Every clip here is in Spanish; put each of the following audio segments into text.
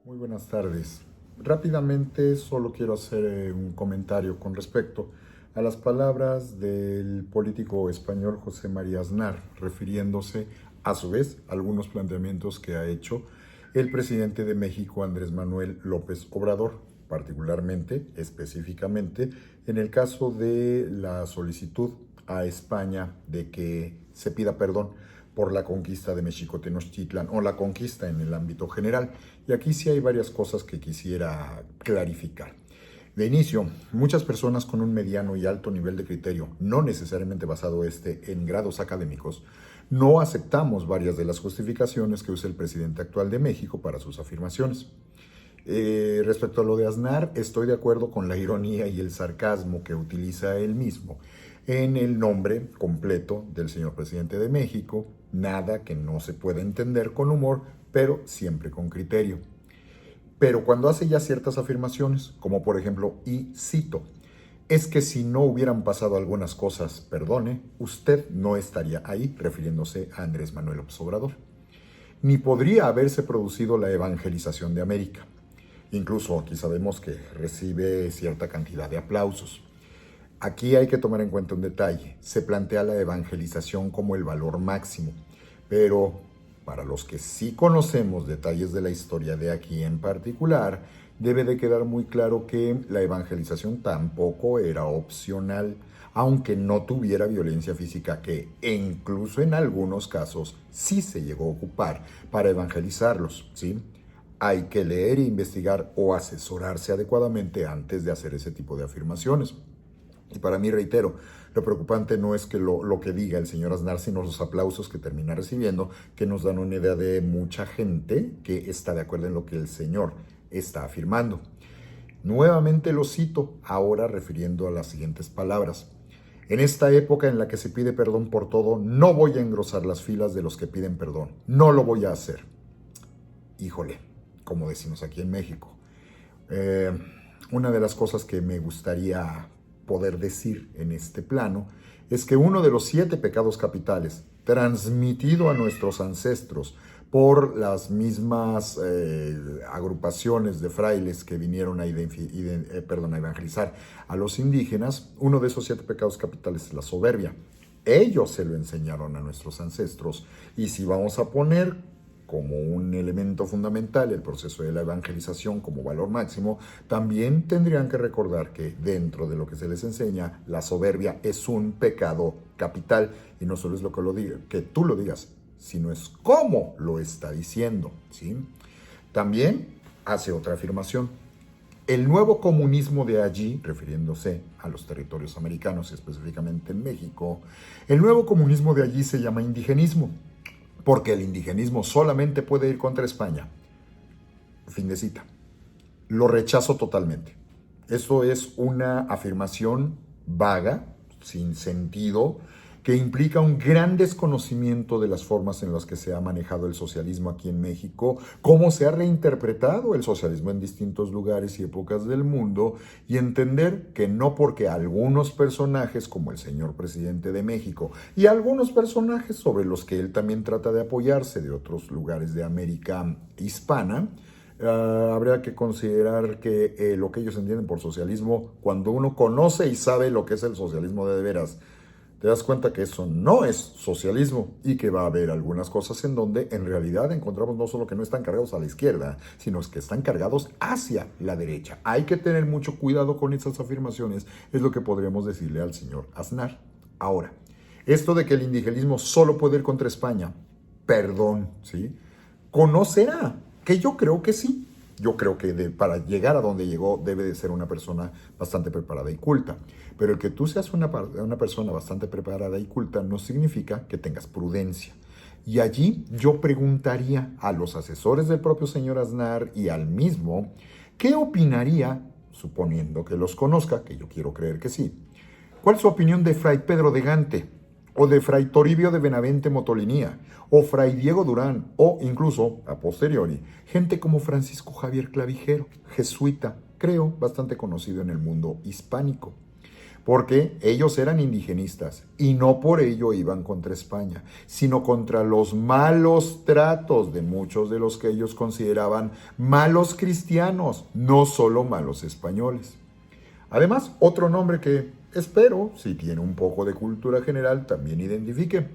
Muy buenas tardes. Rápidamente solo quiero hacer un comentario con respecto a las palabras del político español José María Aznar, refiriéndose a su vez a algunos planteamientos que ha hecho el presidente de México, Andrés Manuel López Obrador, particularmente, específicamente, en el caso de la solicitud a España de que se pida perdón por la conquista de México-Tenochtitlan o la conquista en el ámbito general. Y aquí sí hay varias cosas que quisiera clarificar. De inicio, muchas personas con un mediano y alto nivel de criterio, no necesariamente basado en grados académicos, no aceptamos varias de las justificaciones que usa el presidente actual de México para sus afirmaciones. Respecto a lo de Aznar, estoy de acuerdo con la ironía y el sarcasmo que utiliza él mismo en el nombre completo del señor presidente de México, nada que no se pueda entender con humor, pero siempre con criterio. Pero cuando hace ya ciertas afirmaciones, como por ejemplo, y cito, es que si no hubieran pasado algunas cosas, perdone, usted no estaría ahí, refiriéndose a Andrés Manuel López Obrador. Ni podría haberse producido la evangelización de América. Incluso aquí sabemos que recibe cierta cantidad de aplausos. Aquí hay que tomar en cuenta un detalle. Se plantea la evangelización como el valor máximo, pero para los que sí conocemos detalles de la historia de aquí en particular, debe de quedar muy claro que la evangelización tampoco era opcional, aunque no tuviera violencia física, que incluso en algunos casos sí se llegó a ocupar para evangelizarlos, ¿sí? Hay que leer e investigar o asesorarse adecuadamente antes de hacer ese tipo de afirmaciones. Y para mí, reitero, lo preocupante no es que lo que diga el señor Aznar, sino los aplausos que termina recibiendo, que nos dan una idea de mucha gente que está de acuerdo en lo que el señor está afirmando. Nuevamente lo cito, ahora refiriendo a las siguientes palabras. En esta época en la que se pide perdón por todo, no voy a engrosar las filas de los que piden perdón. No lo voy a hacer. Híjole, como decimos aquí en México. Una de las cosas que me gustaría poder decir en este plano es que uno de los 7 pecados capitales transmitido a nuestros ancestros por las mismas agrupaciones de frailes que vinieron a evangelizar a los indígenas, uno de esos 7 pecados capitales es la soberbia. Ellos se lo enseñaron a nuestros ancestros, y si vamos a poner como un elemento fundamental el proceso de la evangelización como valor máximo, también tendrían que recordar que dentro de lo que se les enseña, la soberbia es un pecado capital, y no solo es lo que tú lo digas, sino es cómo lo está diciendo, ¿sí? También hace otra afirmación. El nuevo comunismo de allí, refiriéndose a los territorios americanos, específicamente en México, el nuevo comunismo de allí se llama indigenismo, porque el indigenismo solamente puede ir contra España. Fin de cita. Lo rechazo totalmente. Eso es una afirmación vaga, sin sentido, que implica un gran desconocimiento de las formas en las que se ha manejado el socialismo aquí en México, cómo se ha reinterpretado el socialismo en distintos lugares y épocas del mundo, y entender que no porque algunos personajes como el señor presidente de México y algunos personajes sobre los que él también trata de apoyarse de otros lugares de América hispana, habría que considerar que lo que ellos entienden por socialismo, cuando uno conoce y sabe lo que es el socialismo de veras, te das cuenta que eso no es socialismo, y que va a haber algunas cosas en donde en realidad encontramos no solo que no están cargados a la izquierda, sino que están cargados hacia la derecha. Hay que tener mucho cuidado con esas afirmaciones, es lo que podríamos decirle al señor Aznar. Ahora, esto de que el indigenismo solo puede ir contra España, perdón, ¿sí? ¿Conocerá? Que yo creo que sí. yo creo que para llegar a donde llegó debe de ser una persona bastante preparada y culta. Pero el que tú seas una persona bastante preparada y culta no significa que tengas prudencia. Y allí yo preguntaría a los asesores del propio señor Aznar y al mismo, ¿qué opinaría, suponiendo que los conozca, que yo quiero creer que sí? ¿Cuál es su opinión de Fray Pedro de Gante? O de Fray Toribio de Benavente Motolinía, o Fray Diego Durán, o incluso, a posteriori, gente como Francisco Javier Clavijero, jesuita, creo, bastante conocido en el mundo hispánico, porque ellos eran indigenistas y no por ello iban contra España, sino contra los malos tratos de muchos de los que ellos consideraban malos cristianos, no solo malos españoles. Además, otro nombre que espero, si tiene un poco de cultura general, también identifique.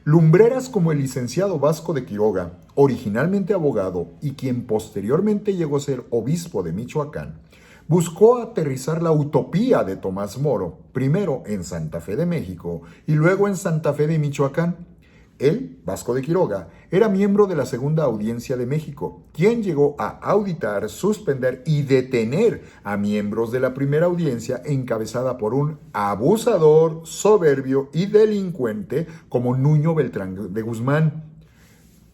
Lumbreras como el licenciado Vasco de Quiroga, originalmente abogado y quien posteriormente llegó a ser obispo de Michoacán, buscó aterrizar la utopía de Tomás Moro, primero en Santa Fe de México y luego en Santa Fe de Michoacán. Él, Vasco de Quiroga, era miembro de la Segunda Audiencia de México, quien llegó a auditar, suspender y detener a miembros de la Primera Audiencia encabezada por un abusador, soberbio y delincuente como Nuño Beltrán de Guzmán.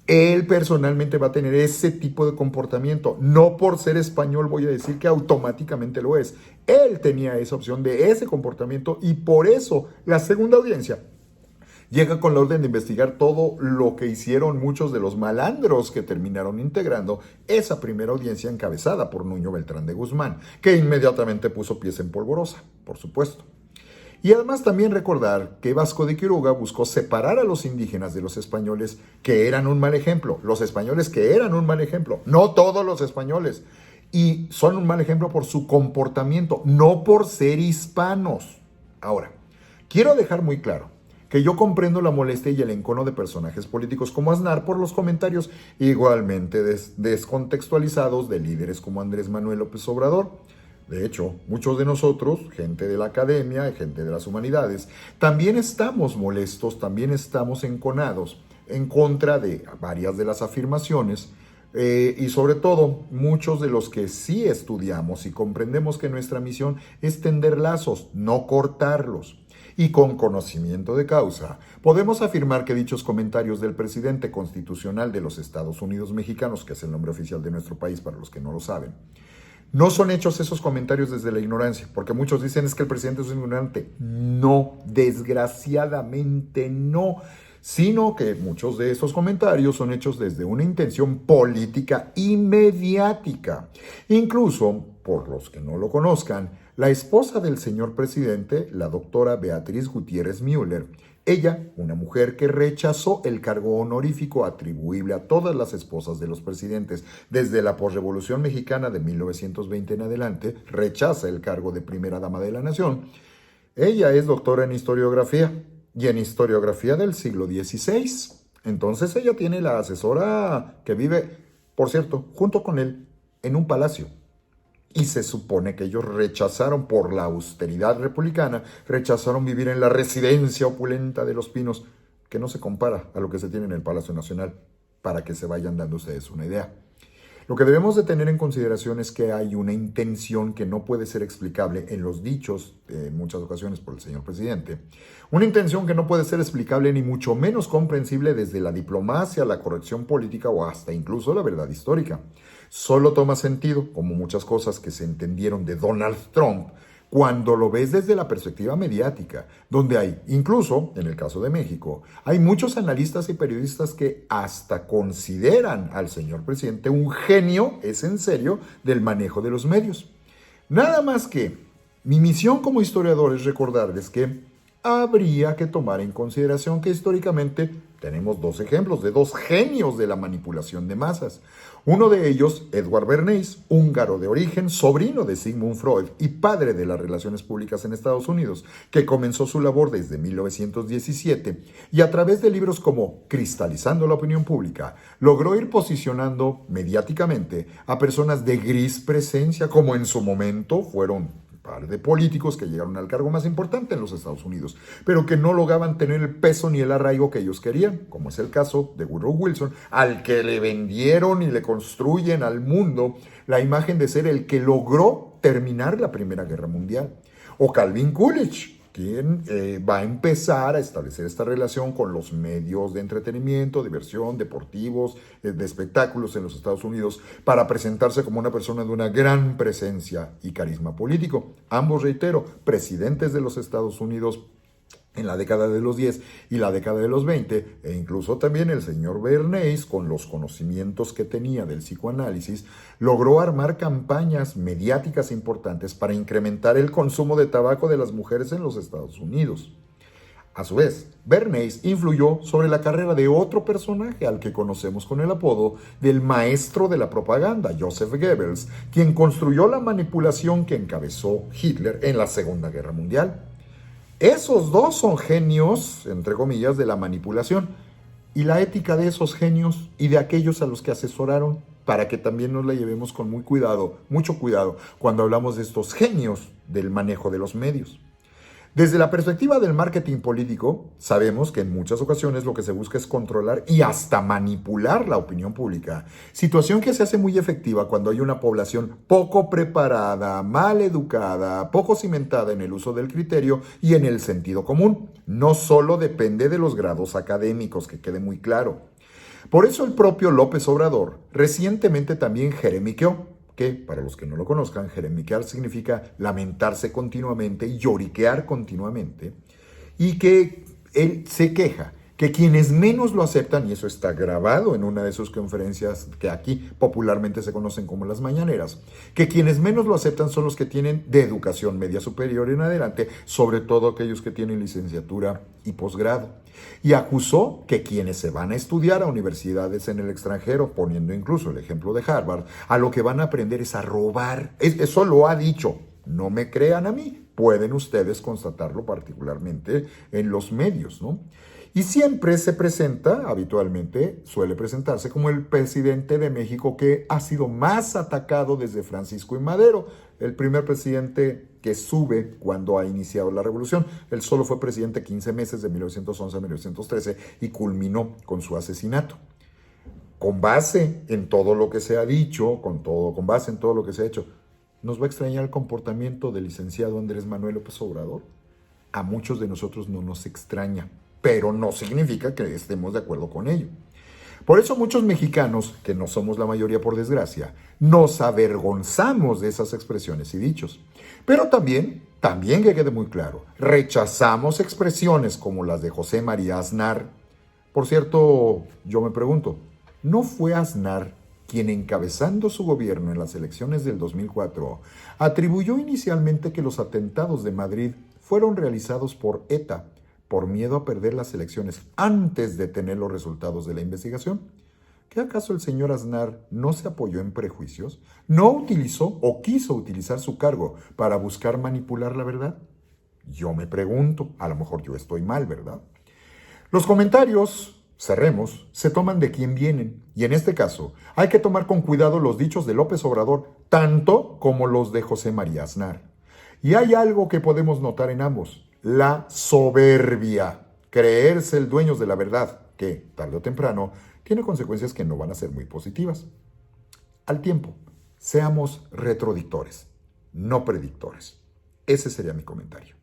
Él personalmente va a tener ese tipo de comportamiento. No por ser español voy a decir que automáticamente lo es. Él tenía esa opción de ese comportamiento y por eso la Segunda Audiencia llega con la orden de investigar todo lo que hicieron muchos de los malandros que terminaron integrando esa primera audiencia encabezada por Nuño Beltrán de Guzmán, que inmediatamente puso pies en polvorosa, por supuesto. Y además también recordar que Vasco de Quiroga buscó separar a los indígenas de los españoles que eran un mal ejemplo, los españoles que eran un mal ejemplo, no todos los españoles, y son un mal ejemplo por su comportamiento, no por ser hispanos. Ahora, quiero dejar muy claro que yo comprendo la molestia y el encono de personajes políticos como Aznar por los comentarios igualmente descontextualizados de líderes como Andrés Manuel López Obrador. De hecho, muchos de nosotros, gente de la academia, gente de las humanidades, también estamos molestos, también estamos enconados en contra de varias de las afirmaciones y sobre todo muchos de los que sí estudiamos y comprendemos que nuestra misión es tender lazos, no cortarlos. Y con conocimiento de causa, podemos afirmar que dichos comentarios del presidente constitucional de los Estados Unidos mexicanos, que es el nombre oficial de nuestro país para los que no lo saben, no son hechos esos comentarios desde la ignorancia, porque muchos dicen es que el presidente es un ignorante. No, desgraciadamente no, sino que muchos de esos comentarios son hechos desde una intención política y mediática. Incluso, por los que no lo conozcan, la esposa del señor presidente, la doctora Beatriz Gutiérrez Müller, ella, una mujer que rechazó el cargo honorífico atribuible a todas las esposas de los presidentes desde la posrevolución mexicana de 1920 en adelante, rechaza el cargo de primera dama de la nación. Ella es doctora en historiografía y en historiografía del siglo XVI. Entonces ella tiene la asesora que vive, por cierto, junto con él en un palacio. Y se supone que ellos rechazaron, por la austeridad republicana, rechazaron vivir en la residencia opulenta de Los Pinos, que no se compara a lo que se tiene en el Palacio Nacional, para que se vayan dando ustedes una idea. Lo que debemos de tener en consideración es que hay una intención que no puede ser explicable en los dichos, en muchas ocasiones por el señor presidente, una intención que no puede ser explicable ni mucho menos comprensible desde la diplomacia, la corrección política o hasta incluso la verdad histórica. Solo toma sentido, como muchas cosas que se entendieron de Donald Trump, cuando lo ves desde la perspectiva mediática, donde hay, incluso en el caso de México, hay muchos analistas y periodistas que hasta consideran al señor presidente un genio, es en serio, del manejo de los medios. Nada más que mi misión como historiador es recordarles que habría que tomar en consideración que históricamente tenemos dos ejemplos de dos genios de la manipulación de masas. Uno de ellos, Edward Bernays, húngaro de origen, sobrino de Sigmund Freud y padre de las relaciones públicas en Estados Unidos, que comenzó su labor desde 1917 y a través de libros como Cristalizando la opinión pública, logró ir posicionando mediáticamente a personas de gris presencia, como en su momento fueron par de políticos que llegaron al cargo más importante en los Estados Unidos, pero que no lograban tener el peso ni el arraigo que ellos querían, como es el caso de Woodrow Wilson, al que le vendieron y le construyen al mundo la imagen de ser el que logró terminar la Primera Guerra Mundial. O Calvin Coolidge, quien va a empezar a establecer esta relación con los medios de entretenimiento, diversión, deportivos, de espectáculos en los Estados Unidos, para presentarse como una persona de una gran presencia y carisma político. Ambos, reitero, presidentes de los Estados Unidos en la década de los 10 y la década de los 20, e incluso también el señor Bernays, con los conocimientos que tenía del psicoanálisis, logró armar campañas mediáticas importantes para incrementar el consumo de tabaco de las mujeres en los Estados Unidos. A su vez, Bernays influyó sobre la carrera de otro personaje al que conocemos con el apodo del maestro de la propaganda, Joseph Goebbels, quien construyó la manipulación que encabezó Hitler en la Segunda Guerra Mundial. Esos dos son genios, entre comillas, de la manipulación. Y la ética de esos genios y de aquellos a los que asesoraron, para que también nos la llevemos con mucho cuidado, cuando hablamos de estos genios del manejo de los medios. Desde la perspectiva del marketing político, sabemos que en muchas ocasiones lo que se busca es controlar y hasta manipular la opinión pública, situación que se hace muy efectiva cuando hay una población poco preparada, mal educada, poco cimentada en el uso del criterio y en el sentido común. No solo depende de los grados académicos, que quede muy claro. Por eso el propio López Obrador recientemente también jeremiqueó, que, para los que no lo conozcan, jeremiquear significa lamentarse continuamente y lloriquear continuamente, y que él se queja que quienes menos lo aceptan, y eso está grabado en una de sus conferencias que aquí popularmente se conocen como las mañaneras, que quienes menos lo aceptan son los que tienen de educación media superior en adelante, sobre todo aquellos que tienen licenciatura y posgrado. Y acusó que quienes se van a estudiar a universidades en el extranjero, poniendo incluso el ejemplo de Harvard, a lo que van a aprender es a robar. Eso lo ha dicho. No me crean a mí. Pueden ustedes constatarlo particularmente en los medios, ¿no? Y siempre se presenta, habitualmente suele presentarse como el presidente de México que ha sido más atacado desde Francisco I. Madero, el primer presidente que sube cuando ha iniciado la revolución. Él solo fue presidente 15 meses de 1911 a 1913 y culminó con su asesinato. Con base en todo lo que se ha dicho, con base en todo lo que se ha hecho, ¿nos va a extrañar el comportamiento del licenciado Andrés Manuel López Obrador? A muchos de nosotros no nos extraña, pero no significa que estemos de acuerdo con ello. Por eso muchos mexicanos, que no somos la mayoría por desgracia, nos avergonzamos de esas expresiones y dichos. Pero también que quede muy claro, rechazamos expresiones como las de José María Aznar. Por cierto, yo me pregunto, ¿no fue Aznar quien, encabezando su gobierno en las elecciones del 2004, atribuyó inicialmente que los atentados de Madrid fueron realizados por ETA, por miedo a perder las elecciones antes de tener los resultados de la investigación? ¿Qué acaso el señor Aznar no se apoyó en prejuicios? ¿No utilizó o quiso utilizar su cargo para buscar manipular la verdad? Yo me pregunto, a lo mejor yo estoy mal, ¿verdad? Los comentarios, cerremos, se toman de quién vienen, y en este caso hay que tomar con cuidado los dichos de López Obrador, tanto como los de José María Aznar. Y hay algo que podemos notar en ambos: la soberbia, creerse el dueño de la verdad, que tarde o temprano tiene consecuencias que no van a ser muy positivas. Al tiempo, seamos retrodictores, no predictores. Ese sería mi comentario.